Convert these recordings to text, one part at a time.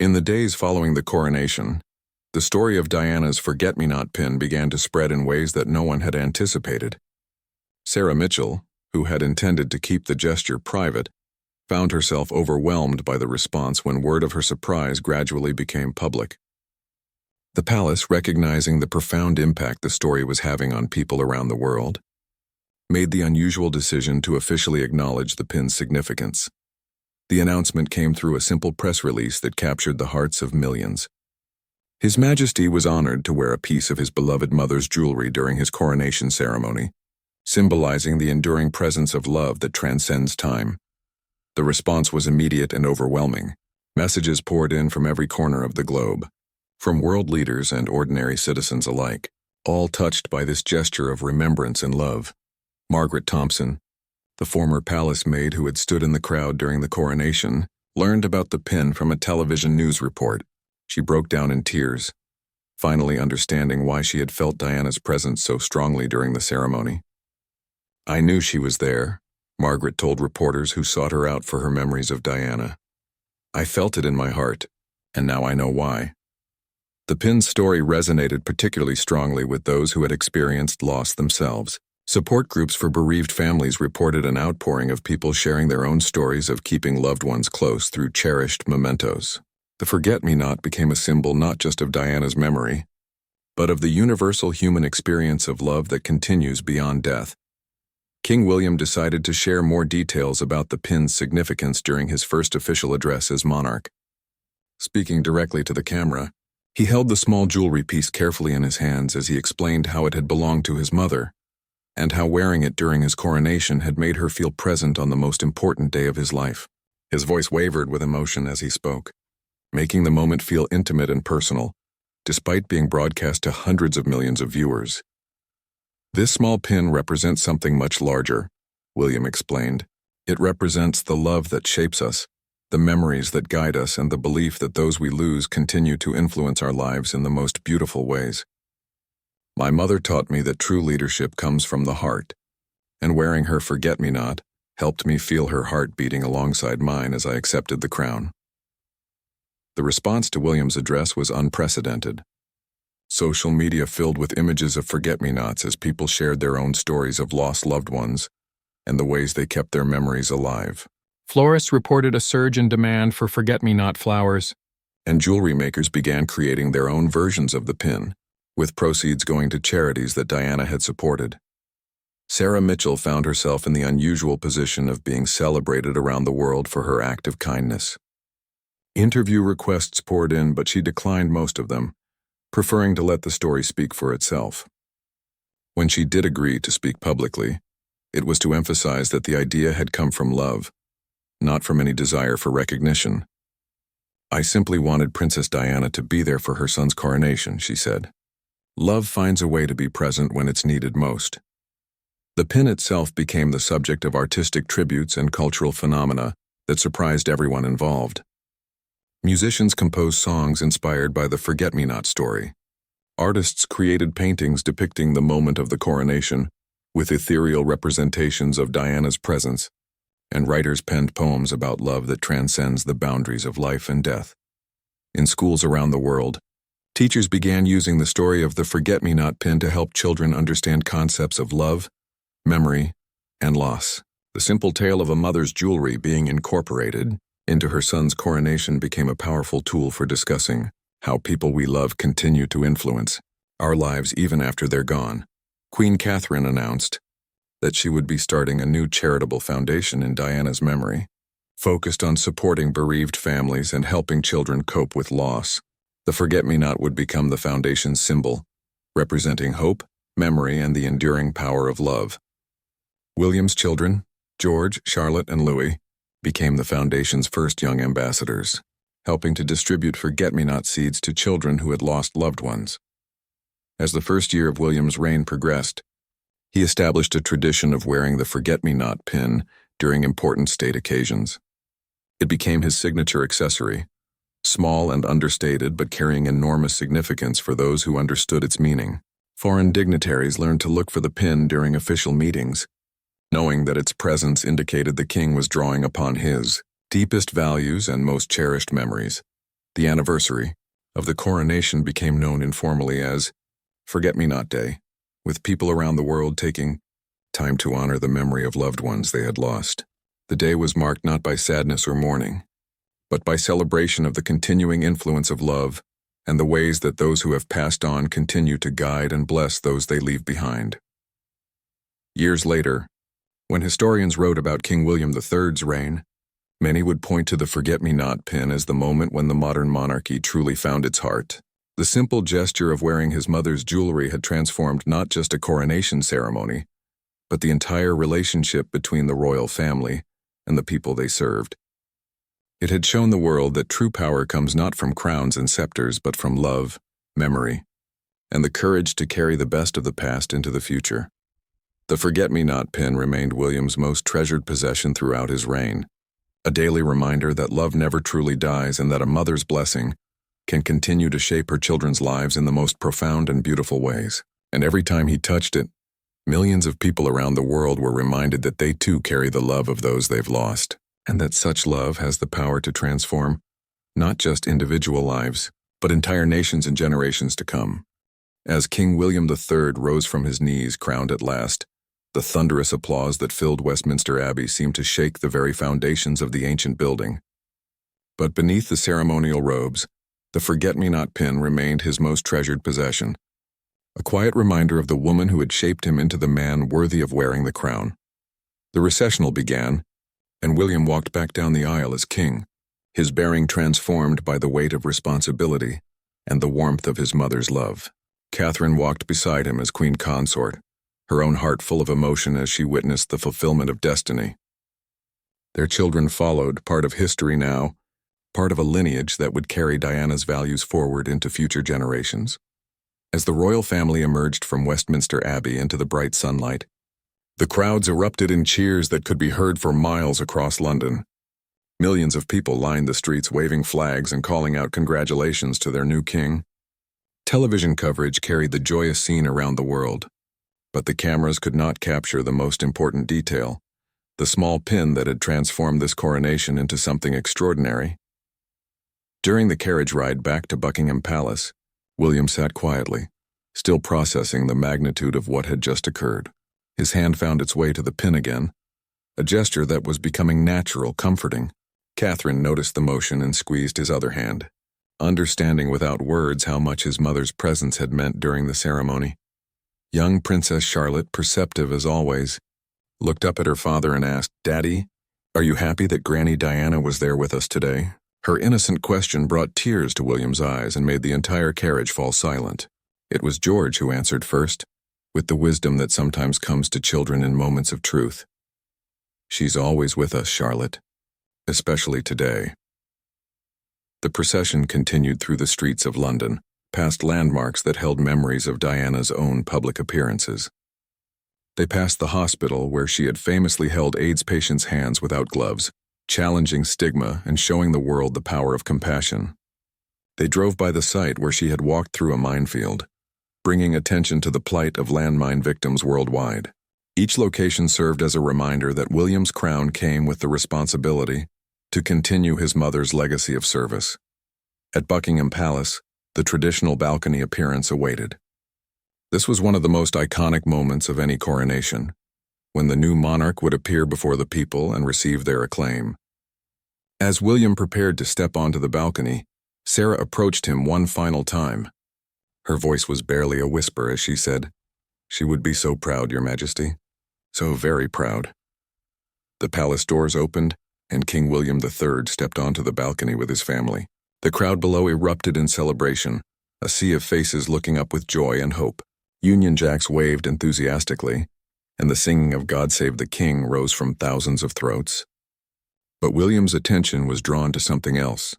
In the days following the coronation, the story of Diana's forget-me-not pin began to spread in ways that no one had anticipated. Sarah Mitchell, who had intended to keep the gesture private, found herself overwhelmed by the response when word of her surprise gradually became public. The palace, recognizing the profound impact the story was having on people around the world, made the unusual decision to officially acknowledge the pin's significance. The announcement came through a simple press release that captured the hearts of millions. His Majesty was honored to wear a piece of his beloved mother's jewelry during his coronation ceremony, symbolizing the enduring presence of love that transcends time. The response was immediate and overwhelming. Messages poured in from every corner of the globe, from world leaders and ordinary citizens alike, all touched by this gesture of remembrance and love. Margaret Thompson, the former palace maid who had stood in the crowd during the coronation, learned about the pin from a television news report. She broke down in tears, finally understanding why she had felt Diana's presence so strongly during the ceremony. "I knew she was there," Margaret told reporters who sought her out for her memories of Diana. "I felt it in my heart, and now I know why." The pin's story resonated particularly strongly with those who had experienced loss themselves. Support groups for bereaved families reported an outpouring of people sharing their own stories of keeping loved ones close through cherished mementos. The forget-me-not became a symbol not just of Diana's memory, but of the universal human experience of love that continues beyond death. King William decided to share more details about the pin's significance during his first official address as monarch. Speaking directly to the camera, he held the small jewelry piece carefully in his hands as he explained how it had belonged to his mother, and how wearing it during his coronation had made her feel present on the most important day of his life. His voice wavered with emotion as he spoke, making the moment feel intimate and personal, despite being broadcast to hundreds of millions of viewers. "This small pin represents something much larger," William explained. "It represents the love that shapes us, the memories that guide us, and the belief that those we lose continue to influence our lives in the most beautiful ways. My mother taught me that true leadership comes from the heart, and wearing her forget-me-not helped me feel her heart beating alongside mine as I accepted the crown." The response to William's address was unprecedented. Social media filled with images of forget-me-nots as people shared their own stories of lost loved ones and the ways they kept their memories alive. Florists reported a surge in demand for forget-me-not flowers, And jewelry makers began creating their own versions of the pin, with proceeds going to charities that Diana had supported. Sarah Mitchell found herself in the unusual position of being celebrated around the world for her act of kindness. Interview requests poured in, but she declined most of them, preferring to let the story speak for itself. When she did agree to speak publicly, it was to emphasize that the idea had come from love, not from any desire for recognition. "I simply wanted Princess Diana to be there for her son's coronation," she said. "Love finds a way to be present when it's needed most." The pin itself became the subject of artistic tributes and cultural phenomena that surprised everyone involved. Musicians composed songs inspired by the forget-me-not story. Artists created paintings depicting the moment of the coronation, with ethereal representations of Diana's presence, and writers penned poems about love that transcends the boundaries of life and death. In schools around the world, teachers began using the story of the forget-me-not pin to help children understand concepts of love, memory, and loss. The simple tale of a mother's jewelry being incorporated into her son's coronation became a powerful tool for discussing how people we love continue to influence our lives even after they're gone. Queen Catherine announced that she would be starting a new charitable foundation in Diana's memory, focused on supporting bereaved families and helping children cope with loss. The forget-me-not would become the foundation's symbol, representing hope, memory, and the enduring power of love. William's children, George, Charlotte, and Louis, became the foundation's first young ambassadors, helping to distribute forget-me-not seeds to children who had lost loved ones. As the first year of William's reign progressed, he established a tradition of wearing the forget-me-not pin during important state occasions. It became his signature accessory, small and understated but carrying enormous significance for those who understood its meaning. Foreign dignitaries learned to look for the pin during official meetings, knowing that its presence indicated the king was drawing upon his deepest values and most cherished memories. The anniversary of the coronation became known informally as Forget-Me-Not Day, with people around the world taking time to honor the memory of loved ones they had lost. The day was marked not by sadness or mourning, but by celebration of the continuing influence of love and the ways that those who have passed on continue to guide and bless those they leave behind. Years later, when historians wrote about King William III's reign, many would point to the forget-me-not pin as the moment when the modern monarchy truly found its heart. The simple gesture of wearing his mother's jewelry had transformed not just a coronation ceremony, but the entire relationship between the royal family and the people they served. It had shown the world that true power comes not from crowns and scepters, but from love, memory, and the courage to carry the best of the past into the future. The forget-me-not pin remained William's most treasured possession throughout his reign, a daily reminder that love never truly dies and that a mother's blessing can continue to shape her children's lives in the most profound and beautiful ways. And every time he touched it, millions of people around the world were reminded that they too carry the love of those they've lost, and that such love has the power to transform not just individual lives, but entire nations and generations to come. As King William III rose from his knees, crowned at last, the thunderous applause that filled Westminster Abbey seemed to shake the very foundations of the ancient building. But beneath the ceremonial robes, the forget-me-not pin remained his most treasured possession, a quiet reminder of the woman who had shaped him into the man worthy of wearing the crown. The recessional began, and William walked back down the aisle as king, his bearing transformed by the weight of responsibility and the warmth of his mother's love. Catherine walked beside him as queen consort, her own heart full of emotion as she witnessed the fulfillment of destiny. Their children followed, part of history now, part of a lineage that would carry Diana's values forward into future generations. As the royal family emerged from Westminster Abbey into the bright sunlight, the crowds erupted in cheers that could be heard for miles across London. Millions of people lined the streets waving flags and calling out congratulations to their new king. Television coverage carried the joyous scene around the world, but the cameras could not capture the most important detail, the small pin that had transformed this coronation into something extraordinary. During the carriage ride back to Buckingham Palace, William sat quietly, still processing the magnitude of what had just occurred. His hand found its way to the pin again, a gesture that was becoming natural, comforting. Catherine noticed the motion and squeezed his other hand, understanding without words how much his mother's presence had meant during the ceremony. Young Princess Charlotte, perceptive as always, looked up at her father and asked, "Daddy, are you happy that Granny Diana was there with us today?" Her innocent question brought tears to William's eyes and made the entire carriage fall silent. It was George who answered first, with the wisdom that sometimes comes to children in moments of truth. "She's always with us, Charlotte, especially today." The procession continued through the streets of London, past landmarks that held memories of Diana's own public appearances. They passed the hospital where she had famously held AIDS patients' hands without gloves, challenging stigma and showing the world the power of compassion. They drove by the site where she had walked through a minefield, bringing attention to the plight of landmine victims worldwide. Each location served as a reminder that William's crown came with the responsibility to continue his mother's legacy of service. At Buckingham Palace, the traditional balcony appearance awaited. This was one of the most iconic moments of any coronation, when the new monarch would appear before the people and receive their acclaim. As William prepared to step onto the balcony, Sarah approached him one final time. Her voice was barely a whisper as she said, "She would be so proud, Your Majesty. So very proud." The palace doors opened, and King William III stepped onto the balcony with his family. The crowd below erupted in celebration, a sea of faces looking up with joy and hope. Union Jacks waved enthusiastically, and the singing of "God Save the King" rose from thousands of throats. But William's attention was drawn to something else,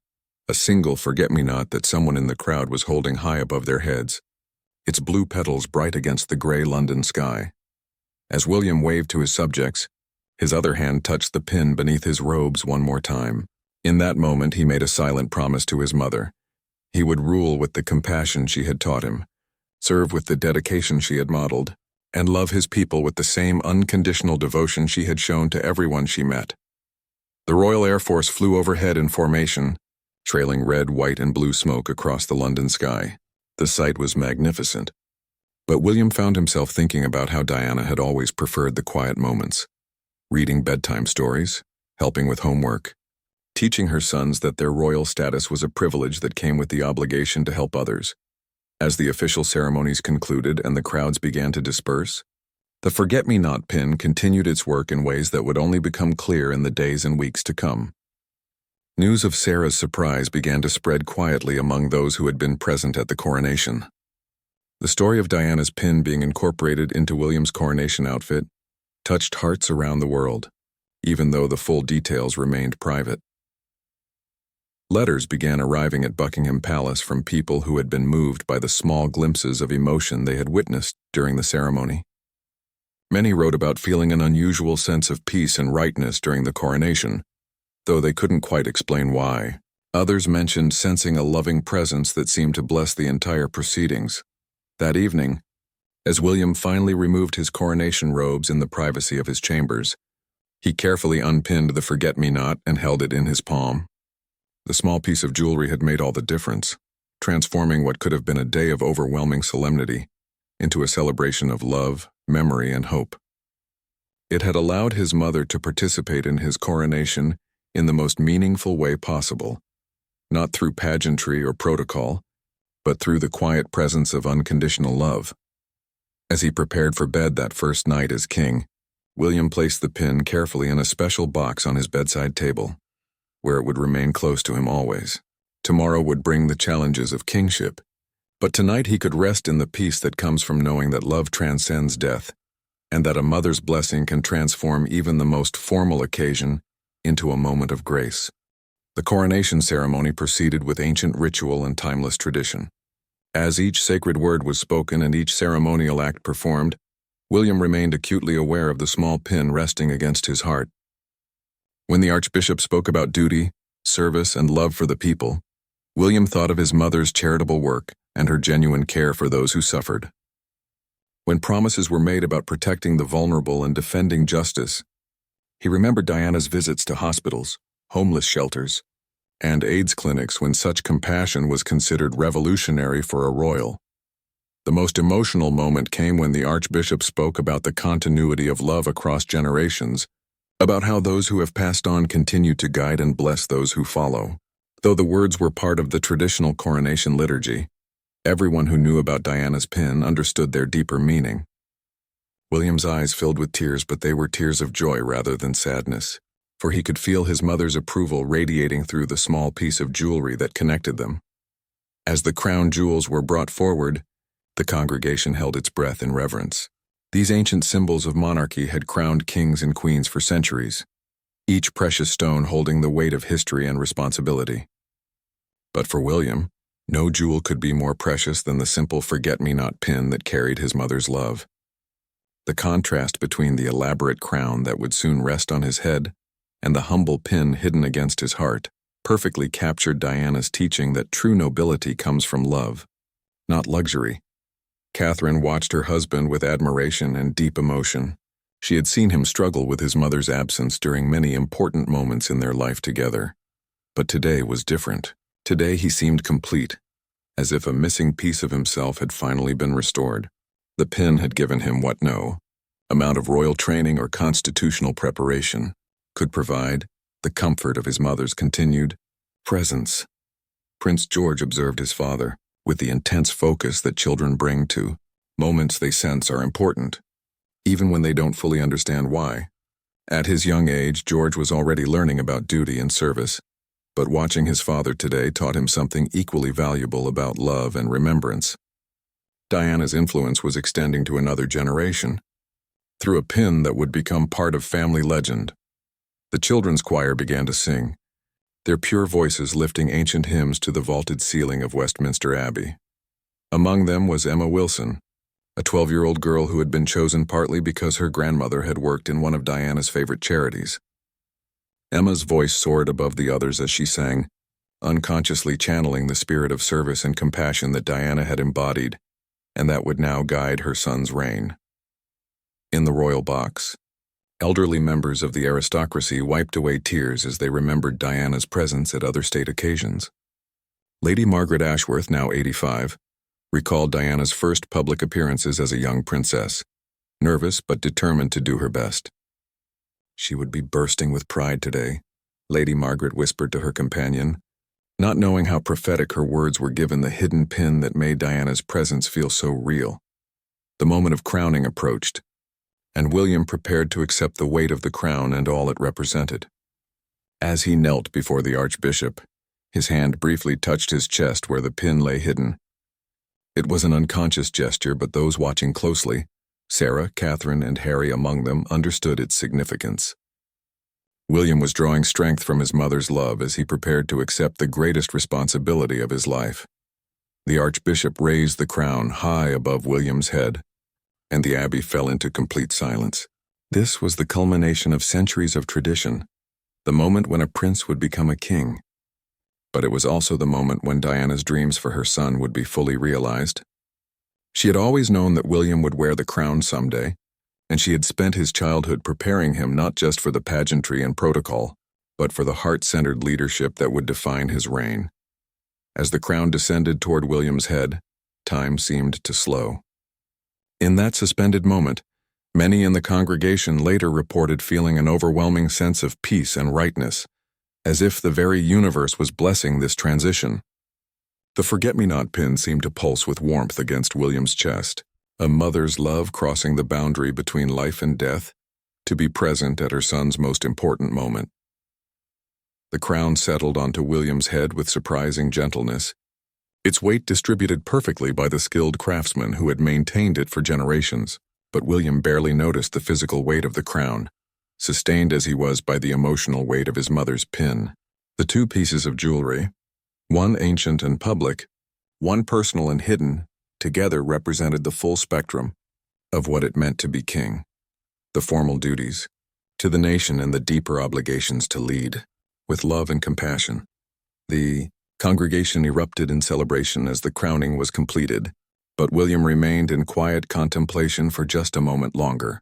a single forget-me-not that someone in the crowd was holding high above their heads, its blue petals bright against the gray London sky. As William waved to his subjects, his other hand touched the pin beneath his robes one more time. In that moment, he made a silent promise to his mother. He would rule with the compassion she had taught him, serve with the dedication she had modeled, and love his people with the same unconditional devotion she had shown to everyone she met. The Royal Air Force flew overhead in formation, trailing red, white, and blue smoke across the London sky. The sight was magnificent. But William found himself thinking about how Diana had always preferred the quiet moments, reading bedtime stories, helping with homework, teaching her sons that their royal status was a privilege that came with the obligation to help others. As the official ceremonies concluded and the crowds began to disperse, the forget-me-not pin continued its work in ways that would only become clear in the days and weeks to come. News of Sarah's surprise began to spread quietly among those who had been present at the coronation. The story of Diana's pin being incorporated into William's coronation outfit touched hearts around the world, even though the full details remained private. Letters began arriving at Buckingham Palace from people who had been moved by the small glimpses of emotion they had witnessed during the ceremony. Many wrote about feeling an unusual sense of peace and rightness during the coronation, though they couldn't quite explain why. Others mentioned sensing a loving presence that seemed to bless the entire proceedings. That evening, as William finally removed his coronation robes in the privacy of his chambers, he carefully unpinned the forget-me-not and held it in his palm. The small piece of jewelry had made all the difference, transforming what could have been a day of overwhelming solemnity into a celebration of love, memory, and hope. It had allowed his mother to participate in his coronation in the most meaningful way possible, not through pageantry or protocol, but through the quiet presence of unconditional love. As he prepared for bed that first night as king, William placed the pin carefully in a special box on his bedside table, where it would remain close to him always. Tomorrow would bring the challenges of kingship, but tonight he could rest in the peace that comes from knowing that love transcends death, and that a mother's blessing can transform even the most formal occasion into a moment of grace. The coronation ceremony proceeded with ancient ritual and timeless tradition. As each sacred word was spoken and each ceremonial act performed, William remained acutely aware of the small pin resting against his heart. When the Archbishop spoke about duty, service, and love for the people, William thought of his mother's charitable work and her genuine care for those who suffered. When promises were made about protecting the vulnerable and defending justice, he remembered Diana's visits to hospitals, homeless shelters, and AIDS clinics when such compassion was considered revolutionary for a royal. The most emotional moment came when the Archbishop spoke about the continuity of love across generations, about how those who have passed on continue to guide and bless those who follow. Though the words were part of the traditional coronation liturgy, everyone who knew about Diana's pin understood their deeper meaning. William's eyes filled with tears, but they were tears of joy rather than sadness, for he could feel his mother's approval radiating through the small piece of jewelry that connected them. As the crown jewels were brought forward, the congregation held its breath in reverence. These ancient symbols of monarchy had crowned kings and queens for centuries, each precious stone holding the weight of history and responsibility. But for William, no jewel could be more precious than the simple forget-me-not pin that carried his mother's love. The contrast between the elaborate crown that would soon rest on his head and the humble pin hidden against his heart perfectly captured Diana's teaching that true nobility comes from love, not luxury. Catherine watched her husband with admiration and deep emotion. She had seen him struggle with his mother's absence during many important moments in their life together. But today was different. Today he seemed complete, as if a missing piece of himself had finally been restored. The pin had given him what no amount of royal training or constitutional preparation could provide: the comfort of his mother's continued presence. Prince George observed his father with the intense focus that children bring to moments they sense are important, even when they don't fully understand why. At his young age, George was already learning about duty and service, but watching his father today taught him something equally valuable about love and remembrance. Diana's influence was extending to another generation, through a pin that would become part of family legend. The children's choir began to sing, their pure voices lifting ancient hymns to the vaulted ceiling of Westminster Abbey. Among them was Emma Wilson, a 12-year-old girl who had been chosen partly because her grandmother had worked in one of Diana's favorite charities. Emma's voice soared above the others as she sang, unconsciously channeling the spirit of service and compassion that Diana had embodied, and that would now guide her son's reign. In the royal box, Elderly members of the aristocracy wiped away tears as they remembered Diana's presence at other state occasions. Lady Margaret Ashworth, now 85, recalled Diana's first public appearances as a young princess, nervous but determined to do her best. She would be bursting with pride today, Lady Margaret whispered to her companion, not knowing how prophetic her words were given the hidden pin that made Diana's presence feel so real. The moment of crowning approached, and William prepared to accept the weight of the crown and all it represented. As he knelt before the Archbishop, his hand briefly touched his chest where the pin lay hidden. It was an unconscious gesture, but those watching closely, Sarah, Catherine, and Harry among them, understood its significance. William was drawing strength from his mother's love as he prepared to accept the greatest responsibility of his life. The Archbishop raised the crown high above William's head, and the abbey fell into complete silence. This was the culmination of centuries of tradition, the moment when a prince would become a king. But it was also the moment when Diana's dreams for her son would be fully realized. She had always known that William would wear the crown someday, and she had spent his childhood preparing him not just for the pageantry and protocol, but for the heart-centered leadership that would define his reign. As the crown descended toward William's head, time seemed to slow. In that suspended moment, many in the congregation later reported feeling an overwhelming sense of peace and rightness, as if the very universe was blessing this transition. The forget-me-not pin seemed to pulse with warmth against William's chest, a mother's love crossing the boundary between life and death, to be present at her son's most important moment. The crown settled onto William's head with surprising gentleness, its weight distributed perfectly by the skilled craftsman who had maintained it for generations, but William barely noticed the physical weight of the crown, sustained as he was by the emotional weight of his mother's pin. The two pieces of jewelry, one ancient and public, one personal and hidden, together represented the full spectrum of what it meant to be king. The formal duties to the nation and the deeper obligations to lead, with love and compassion. The congregation erupted in celebration as the crowning was completed, but William remained in quiet contemplation for just a moment longer.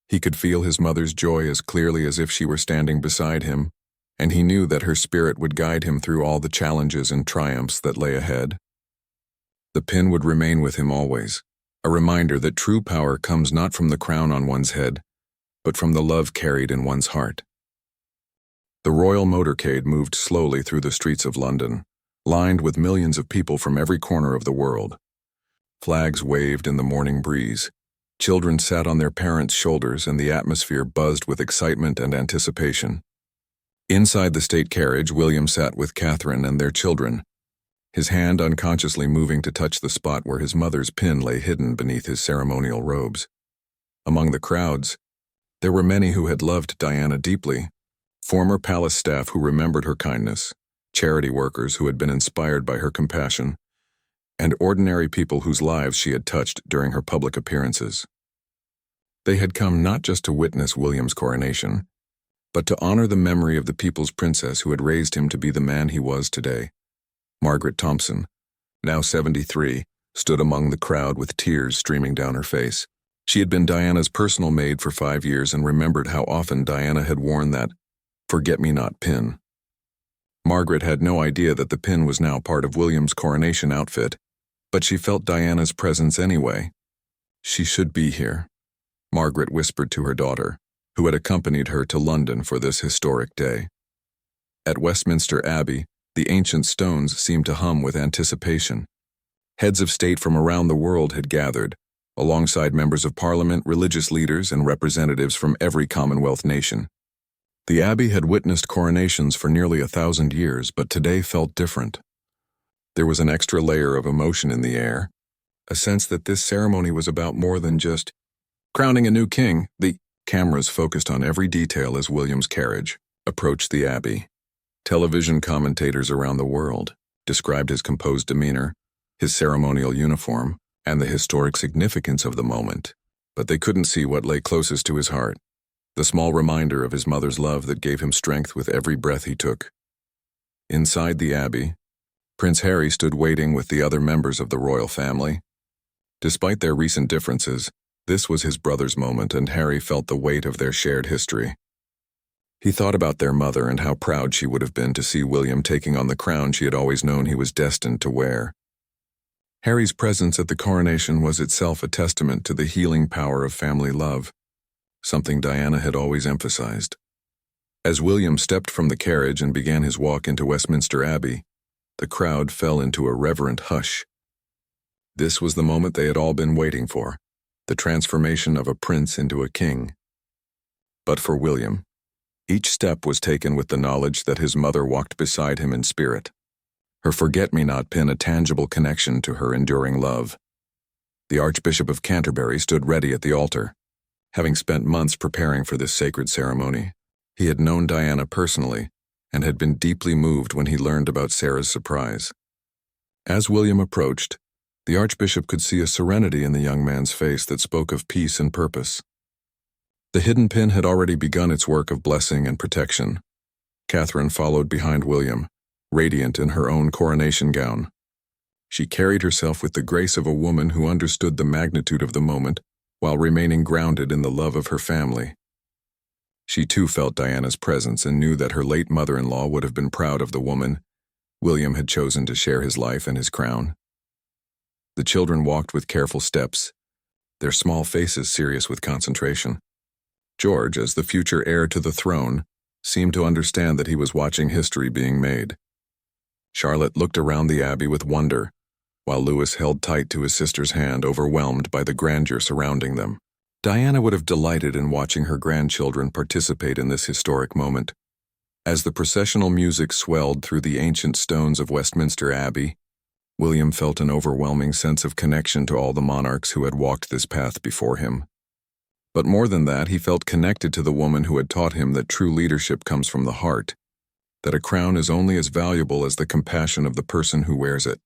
He could feel his mother's joy as clearly as if she were standing beside him, and he knew that her spirit would guide him through all the challenges and triumphs that lay ahead. The pin would remain with him always, a reminder that true power comes not from the crown on one's head, but from the love carried in one's heart. The royal motorcade moved slowly through the streets of London, lined with millions of people from every corner of the world. Flags waved in the morning breeze. Children sat on their parents' shoulders, and the atmosphere buzzed with excitement and anticipation. Inside the state carriage, William sat with Catherine and their children, his hand unconsciously moving to touch the spot where his mother's pin lay hidden beneath his ceremonial robes. Among the crowds, there were many who had loved Diana deeply, former palace staff who remembered her kindness, charity workers who had been inspired by her compassion, and ordinary people whose lives she had touched during her public appearances. They had come not just to witness William's coronation, but to honor the memory of the people's princess who had raised him to be the man he was today. Margaret Thompson, now 73, stood among the crowd with tears streaming down her face. She had been Diana's personal maid for 5 years and remembered how often Diana had worn that forget-me-not pin. Margaret had no idea that the pin was now part of William's coronation outfit, but she felt Diana's presence anyway. She should be here, Margaret whispered to her daughter, who had accompanied her to London for this historic day. At Westminster Abbey, the ancient stones seemed to hum with anticipation. Heads of state from around the world had gathered, alongside members of Parliament, religious leaders, and representatives from every Commonwealth nation. The Abbey had witnessed coronations for nearly 1,000 years, but today felt different. There was an extra layer of emotion in the air, a sense that this ceremony was about more than just crowning a new king. The cameras focused on every detail as William's carriage approached the Abbey. Television commentators around the world described his composed demeanor, his ceremonial uniform, and the historic significance of the moment, but they couldn't see what lay closest to his heart, the small reminder of his mother's love that gave him strength with every breath he took. Inside the Abbey, Prince Harry stood waiting with the other members of the royal family. Despite their recent differences, This was his brother's moment, and Harry felt the weight of their shared history. He thought about their mother and how proud she would have been to see William taking on the crown she had always known he was destined to wear. Harry's presence at the coronation was itself a testament to the healing power of family love, something Diana had always emphasized. As William stepped from the carriage and began his walk into Westminster Abbey, the crowd fell into a reverent hush. This was the moment they had all been waiting for, the transformation of a prince into a king. But for William, each step was taken with the knowledge that his mother walked beside him in spirit, her forget-me-not pin a tangible connection to her enduring love. The Archbishop of Canterbury stood ready at the altar. Having spent months preparing for this sacred ceremony, he had known Diana personally and had been deeply moved when he learned about Sarah's surprise. As William approached, the Archbishop could see a serenity in the young man's face that spoke of peace and purpose. The hidden pin had already begun its work of blessing and protection. Catherine followed behind William, radiant in her own coronation gown. She carried herself with the grace of a woman who understood the magnitude of the moment while remaining grounded in the love of her family. She too felt Diana's presence and knew that her late mother-in-law would have been proud of the woman William had chosen to share his life and his crown. The children walked with careful steps, their small faces serious with concentration. George, as the future heir to the throne, seemed to understand that he was watching history being made. Charlotte looked around the abbey with wonder, while Louis held tight to his sister's hand, overwhelmed by the grandeur surrounding them. Diana would have delighted in watching her grandchildren participate in this historic moment. As the processional music swelled through the ancient stones of Westminster Abbey, William felt an overwhelming sense of connection to all the monarchs who had walked this path before him. But more than that, he felt connected to the woman who had taught him that true leadership comes from the heart, that a crown is only as valuable as the compassion of the person who wears it.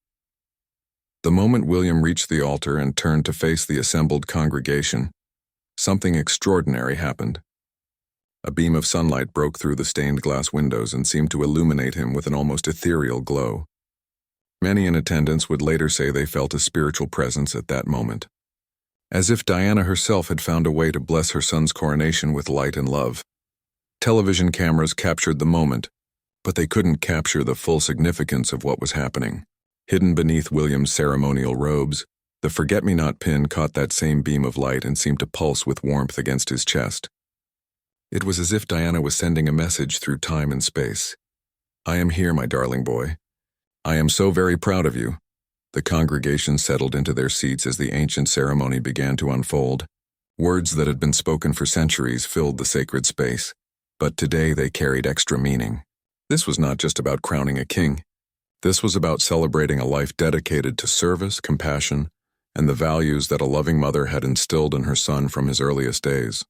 The moment William reached the altar and turned to face the assembled congregation, something extraordinary happened. A beam of sunlight broke through the stained glass windows and seemed to illuminate him with an almost ethereal glow. Many in attendance would later say they felt a spiritual presence at that moment, as if Diana herself had found a way to bless her son's coronation with light and love. Television cameras captured the moment, but they couldn't capture the full significance of what was happening. Hidden beneath William's ceremonial robes, the forget-me-not pin caught that same beam of light and seemed to pulse with warmth against his chest. It was as if Diana was sending a message through time and space. "I am here, my darling boy. I am so very proud of you." The congregation settled into their seats as the ancient ceremony began to unfold. Words that had been spoken for centuries filled the sacred space, but today they carried extra meaning. This was not just about crowning a king. This was about celebrating a life dedicated to service, compassion, and the values that a loving mother had instilled in her son from his earliest days.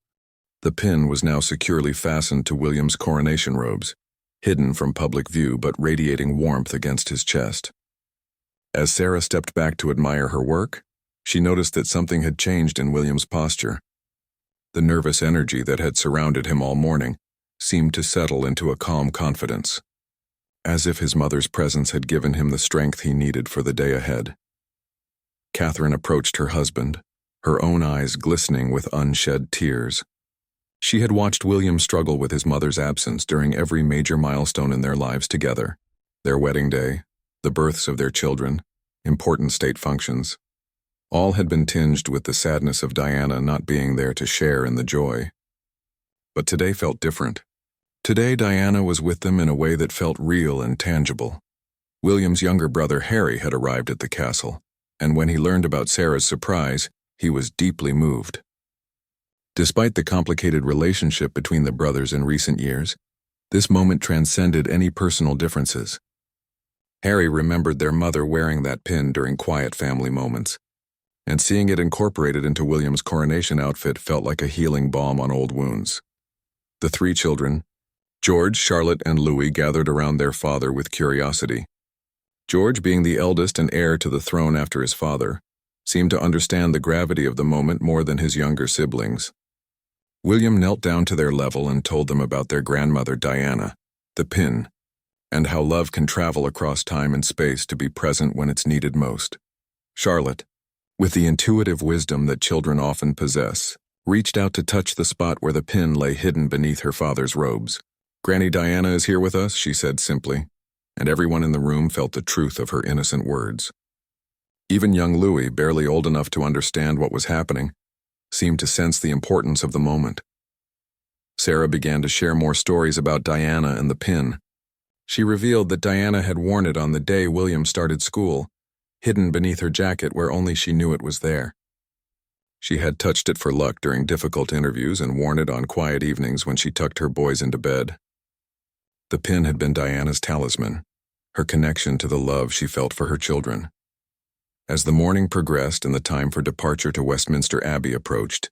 The pin was now securely fastened to William's coronation robes, hidden from public view but radiating warmth against his chest. As Sarah stepped back to admire her work, she noticed that something had changed in William's posture. The nervous energy that had surrounded him all morning seemed to settle into a calm confidence, as if his mother's presence had given him the strength he needed for the day ahead. Catherine approached her husband, her own eyes glistening with unshed tears. She had watched William struggle with his mother's absence during every major milestone in their lives together: their wedding day, the births of their children, important state functions. All had been tinged with the sadness of Diana not being there to share in the joy. But today felt different. Today Diana was with them in a way that felt real and tangible. William's younger brother Harry had arrived at the castle, and when he learned about Sarah's surprise, he was deeply moved. Despite the complicated relationship between the brothers in recent years, this moment transcended any personal differences. Harry remembered their mother wearing that pin during quiet family moments, and seeing it incorporated into William's coronation outfit felt like a healing balm on old wounds. The three children, George, Charlotte, and Louis, gathered around their father with curiosity. George, being the eldest and heir to the throne after his father, seemed to understand the gravity of the moment more than his younger siblings. William knelt down to their level and told them about their grandmother Diana, the pin, and how love can travel across time and space to be present when it's needed most. Charlotte, with the intuitive wisdom that children often possess, reached out to touch the spot where the pin lay hidden beneath her father's robes. "Granny Diana is here with us," she said simply, and everyone in the room felt the truth of her innocent words. Even young Louis, barely old enough to understand what was happening, seemed to sense the importance of the moment. Sarah began to share more stories about Diana and the pin. She revealed that Diana had worn it on the day William started school, hidden beneath her jacket where only she knew it was there. She had touched it for luck during difficult interviews and worn it on quiet evenings when she tucked her boys into bed. The pin had been Diana's talisman, her connection to the love she felt for her children. As the morning progressed and the time for departure to Westminster Abbey approached,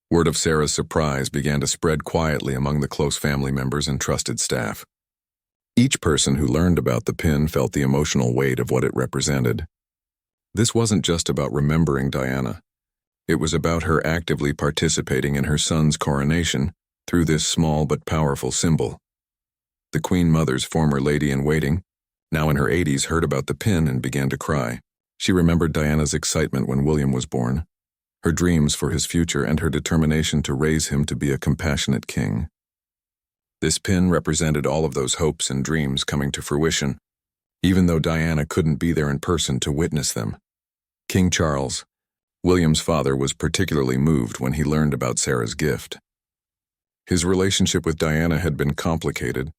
word of Sarah's surprise began to spread quietly among the close family members and trusted staff. Each person who learned about the pin felt the emotional weight of what it represented. This wasn't just about remembering Diana. It was about her actively participating in her son's coronation through this small but powerful symbol. The Queen Mother's former lady-in-waiting, now in her 80s, heard about the pin and began to cry. She remembered Diana's excitement when William was born, her dreams for his future, and her determination to raise him to be a compassionate king. This pin represented all of those hopes and dreams coming to fruition, even though Diana couldn't be there in person to witness them. King Charles, William's father, was particularly moved when he learned about Sarah's gift. His relationship with Diana had been complicated,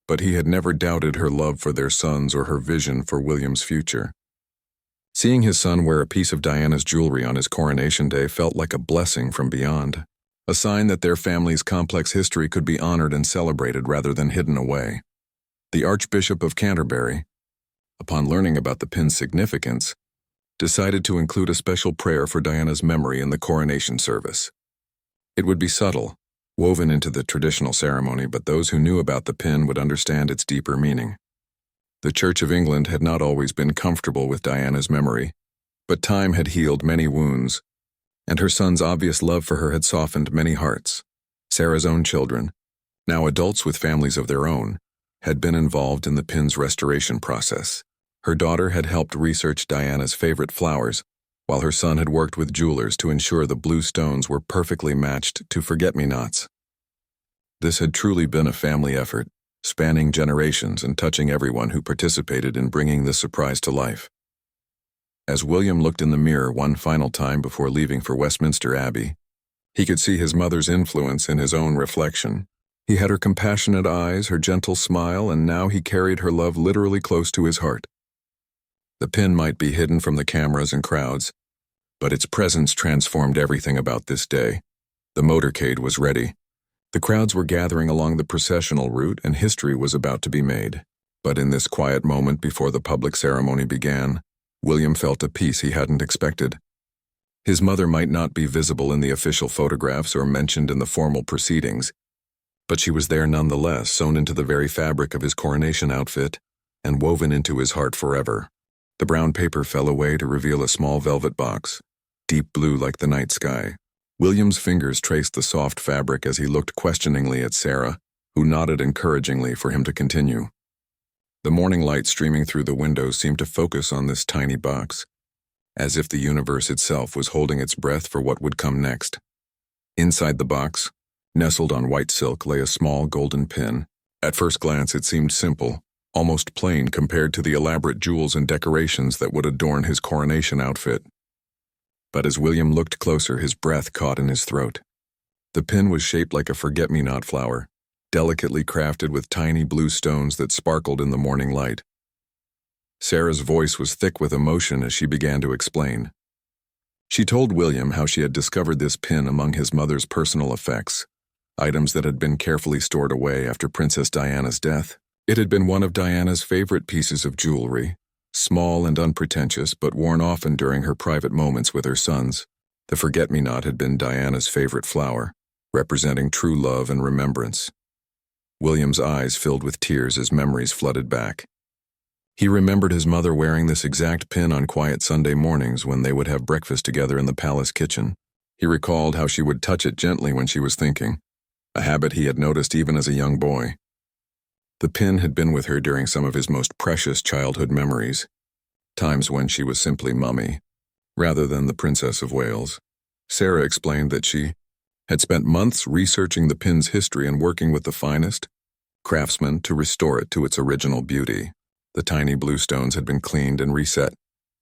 but he had never doubted her love for their sons or her vision for William's future. Seeing his son wear a piece of Diana's jewelry on his coronation day felt like a blessing from beyond, a sign that their family's complex history could be honored and celebrated rather than hidden away. The Archbishop of Canterbury, upon learning about the pin's significance, decided to include a special prayer for Diana's memory in the coronation service. It would be subtle, woven into the traditional ceremony, but those who knew about the pin would understand its deeper meaning. The Church of England had not always been comfortable with Diana's memory, but time had healed many wounds, and her son's obvious love for her had softened many hearts. Sarah's own children, now adults with families of their own, had been involved in the pin's restoration process. Her daughter had helped research Diana's favorite flowers, while her son had worked with jewelers to ensure the blue stones were perfectly matched to forget-me-nots. This had truly been a family effort, spanning generations and touching everyone who participated in bringing this surprise to life. As William looked in the mirror one final time before leaving for Westminster Abbey, he could see his mother's influence in his own reflection. He had her compassionate eyes, her gentle smile, and now he carried her love literally close to his heart. The pin might be hidden from the cameras and crowds, but its presence transformed everything about this day. The motorcade was ready. The crowds were gathering along the processional route, and history was about to be made. But in this quiet moment before the public ceremony began, William felt a peace he hadn't expected. His mother might not be visible in the official photographs or mentioned in the formal proceedings, but she was there nonetheless, sewn into the very fabric of his coronation outfit and woven into his heart forever. The brown paper fell away to reveal a small velvet box, deep blue like the night sky. William's fingers traced the soft fabric as he looked questioningly at Sarah, who nodded encouragingly for him to continue. The morning light streaming through the windows seemed to focus on this tiny box, as if the universe itself was holding its breath for what would come next. Inside the box, nestled on white silk, lay a small golden pin. At first glance it seemed simple, almost plain compared to the elaborate jewels and decorations that would adorn his coronation outfit. But as William looked closer, his breath caught in his throat. The pin was shaped like a forget-me-not flower, delicately crafted with tiny blue stones that sparkled in the morning light. Sarah's voice was thick with emotion as she began to explain. She told William how she had discovered this pin among his mother's personal effects, items that had been carefully stored away after Princess Diana's death. It had been one of Diana's favorite pieces of jewelry, small and unpretentious, but worn often during her private moments with her sons. The forget-me-not had been Diana's favorite flower, representing true love and remembrance. William's eyes filled with tears as memories flooded back. He remembered his mother wearing this exact pin on quiet Sunday mornings when they would have breakfast together in the palace kitchen. He recalled how she would touch it gently when she was thinking, a habit he had noticed even as a young boy. The pin had been with her during some of his most precious childhood memories, times when she was simply Mummy, rather than the Princess of Wales. Sarah explained that she had spent months researching the pin's history and working with the finest craftsmen to restore it to its original beauty. The tiny blue stones had been cleaned and reset,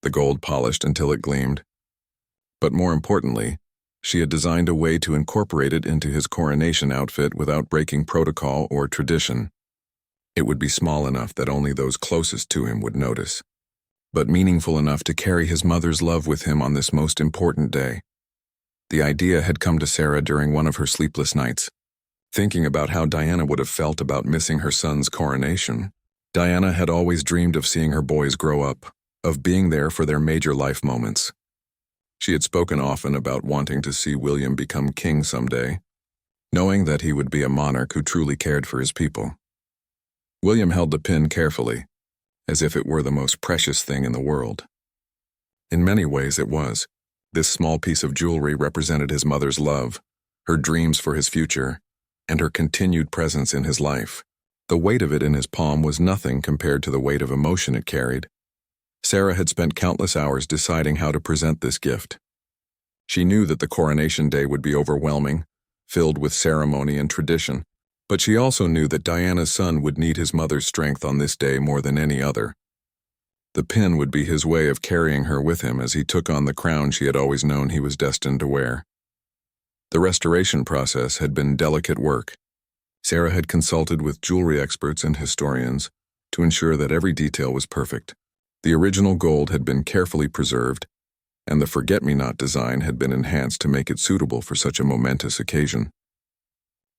the gold polished until it gleamed. But more importantly, she had designed a way to incorporate it into his coronation outfit without breaking protocol or tradition. It would be small enough that only those closest to him would notice, but meaningful enough to carry his mother's love with him on this most important day. The idea had come to Sarah during one of her sleepless nights. Thinking about how Diana would have felt about missing her son's coronation, Diana had always dreamed of seeing her boys grow up, of being there for their major life moments. She had spoken often about wanting to see William become king someday, knowing that he would be a monarch who truly cared for his people. William held the pin carefully, as if it were the most precious thing in the world. In many ways it was. This small piece of jewelry represented his mother's love, her dreams for his future, and her continued presence in his life. The weight of it in his palm was nothing compared to the weight of emotion it carried. Sarah had spent countless hours deciding how to present this gift. She knew that the coronation day would be overwhelming, filled with ceremony and tradition, but she also knew that Diana's son would need his mother's strength on this day more than any other. The pin would be his way of carrying her with him as he took on the crown she had always known he was destined to wear. The restoration process had been delicate work. Sarah had consulted with jewelry experts and historians to ensure that every detail was perfect. The original gold had been carefully preserved, and the forget-me-not design had been enhanced to make it suitable for such a momentous occasion.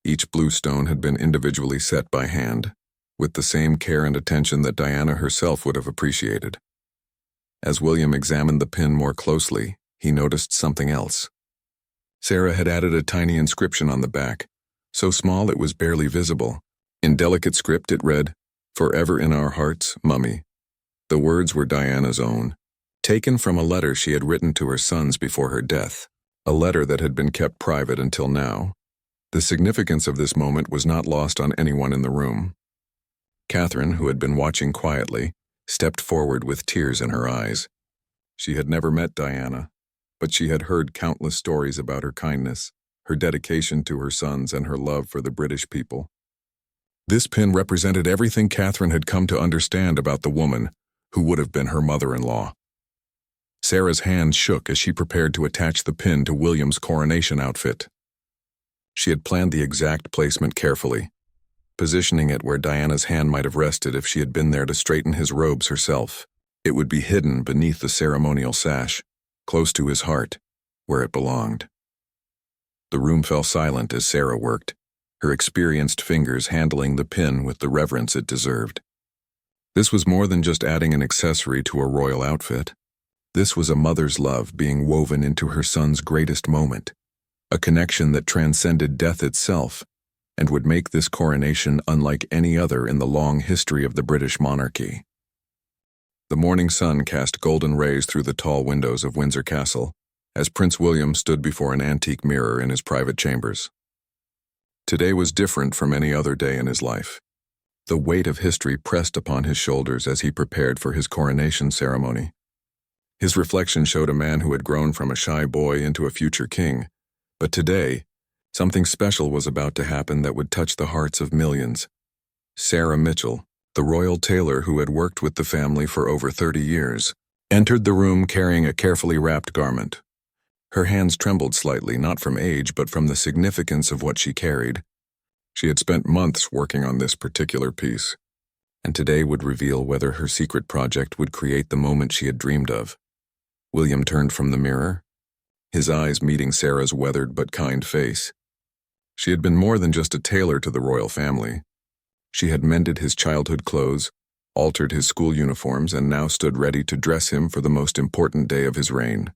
Each blue stone had been individually set by hand, with the same care and attention that Diana herself would have appreciated. As William examined the pin more closely, he noticed something else. Sarah had added a tiny inscription on the back, so small it was barely visible. In delicate script it read, "Forever in our hearts, Mummy." The words were Diana's own, taken from a letter she had written to her sons before her death, a letter that had been kept private until now. The significance of this moment was not lost on anyone in the room. Catherine, who had been watching quietly, stepped forward with tears in her eyes. She had never met Diana, but she had heard countless stories about her kindness, her dedication to her sons, and her love for the British people. This pin represented everything Catherine had come to understand about the woman who would have been her mother-in-law. Sarah's hand shook as she prepared to attach the pin to William's coronation outfit. She had planned the exact placement carefully, positioning it where Diana's hand might have rested if she had been there to straighten his robes herself. It would be hidden beneath the ceremonial sash, close to his heart, where it belonged. The room fell silent as Sarah worked, her experienced fingers handling the pin with the reverence it deserved. This was more than just adding an accessory to a royal outfit. This was a mother's love being woven into her son's greatest moment, a connection that transcended death itself and would make this coronation unlike any other in the long history of the British monarchy. The morning sun cast golden rays through the tall windows of Windsor Castle as Prince William stood before an antique mirror in his private chambers. Today was different from any other day in his life. The weight of history pressed upon his shoulders as he prepared for his coronation ceremony. His reflection showed a man who had grown from a shy boy into a future king, but today, something special was about to happen that would touch the hearts of millions. Sarah Mitchell, the royal tailor who had worked with the family for over 30 years, entered the room carrying a carefully wrapped garment. Her hands trembled slightly, not from age, but from the significance of what she carried. She had spent months working on this particular piece, and today would reveal whether her secret project would create the moment she had dreamed of. William turned from the mirror, his eyes meeting Sarah's weathered but kind face. She had been more than just a tailor to the royal family. She had mended his childhood clothes, altered his school uniforms, and now stood ready to dress him for the most important day of his reign.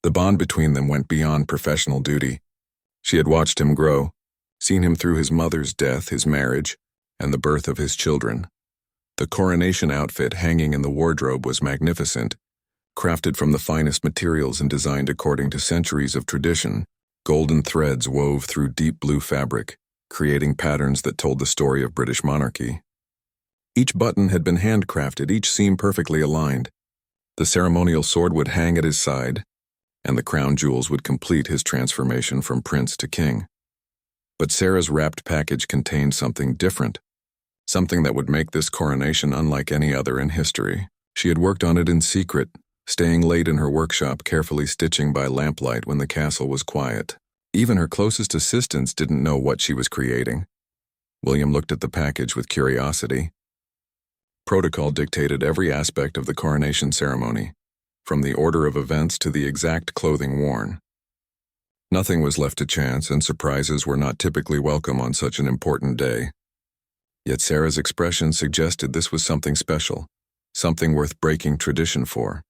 The bond between them went beyond professional duty. She had watched him grow, seen him through his mother's death, his marriage, and the birth of his children. The coronation outfit hanging in the wardrobe was magnificent, crafted from the finest materials and designed according to centuries of tradition. Golden threads wove through deep blue fabric, creating patterns that told the story of British monarchy. Each button had been handcrafted, each seam perfectly aligned. The ceremonial sword would hang at his side, and the crown jewels would complete his transformation from prince to king. But Sarah's wrapped package contained something different, something that would make this coronation unlike any other in history. She had worked on it in secret, staying late in her workshop carefully stitching by lamplight when the castle was quiet. Even her closest assistants didn't know what she was creating. William looked at the package with curiosity. Protocol dictated every aspect of the coronation ceremony, from the order of events to the exact clothing worn. Nothing was left to chance, and surprises were not typically welcome on such an important day. Yet Sarah's expression suggested this was something special, something worth breaking tradition for.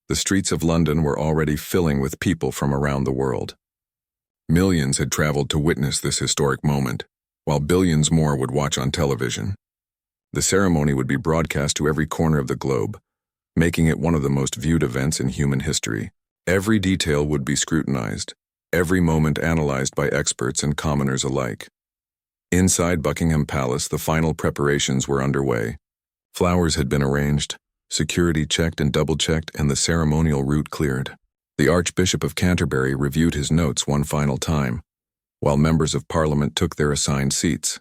The streets of London were already filling with people from around the world. Millions had traveled to witness this historic moment, while billions more would watch on television. The ceremony would be broadcast to every corner of the globe, making it one of the most viewed events in human history. Every detail would be scrutinized, every moment analyzed by experts and commoners alike. Inside Buckingham Palace, the final preparations were underway. Flowers had been arranged, security checked and double-checked, and the ceremonial route cleared. The Archbishop of Canterbury reviewed his notes one final time, while members of Parliament took their assigned seats.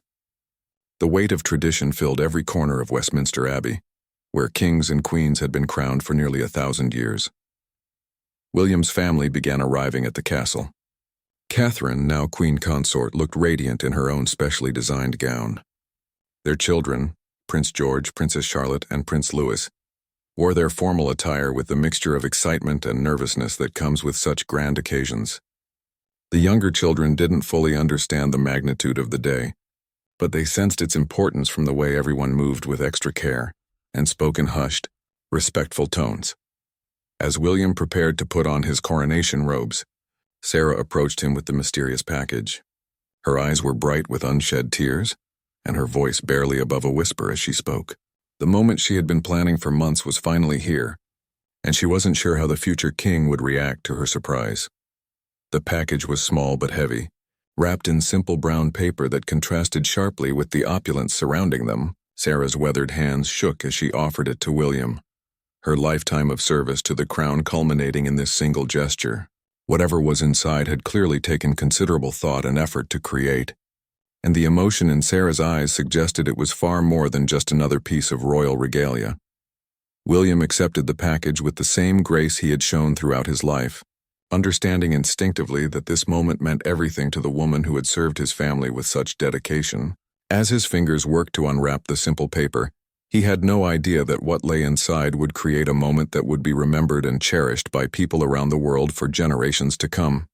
The weight of tradition filled every corner of Westminster Abbey, where kings and queens had been crowned for nearly 1,000 years. William's family began arriving at the castle. Catherine, now queen consort, looked radiant in her own specially designed gown. Their children, Prince George, Princess Charlotte, and Prince Louis, wore their formal attire with the mixture of excitement and nervousness that comes with such grand occasions. The younger children didn't fully understand the magnitude of the day, but they sensed its importance from the way everyone moved with extra care and spoke in hushed, respectful tones. As William prepared to put on his coronation robes, Sarah approached him with the mysterious package. Her eyes were bright with unshed tears, and her voice barely above a whisper as she spoke. The moment she had been planning for months was finally here, and she wasn't sure how the future king would react to her surprise. The package was small but heavy, wrapped in simple brown paper that contrasted sharply with the opulence surrounding them. Sarah's weathered hands shook as she offered it to William, her lifetime of service to the crown culminating in this single gesture. Whatever was inside had clearly taken considerable thought and effort to create, and the emotion in Sarah's eyes suggested it was far more than just another piece of royal regalia. William accepted the package with the same grace he had shown throughout his life, understanding instinctively that this moment meant everything to the woman who had served his family with such dedication. As his fingers worked to unwrap the simple paper, he had no idea that what lay inside would create a moment that would be remembered and cherished by people around the world for generations to come.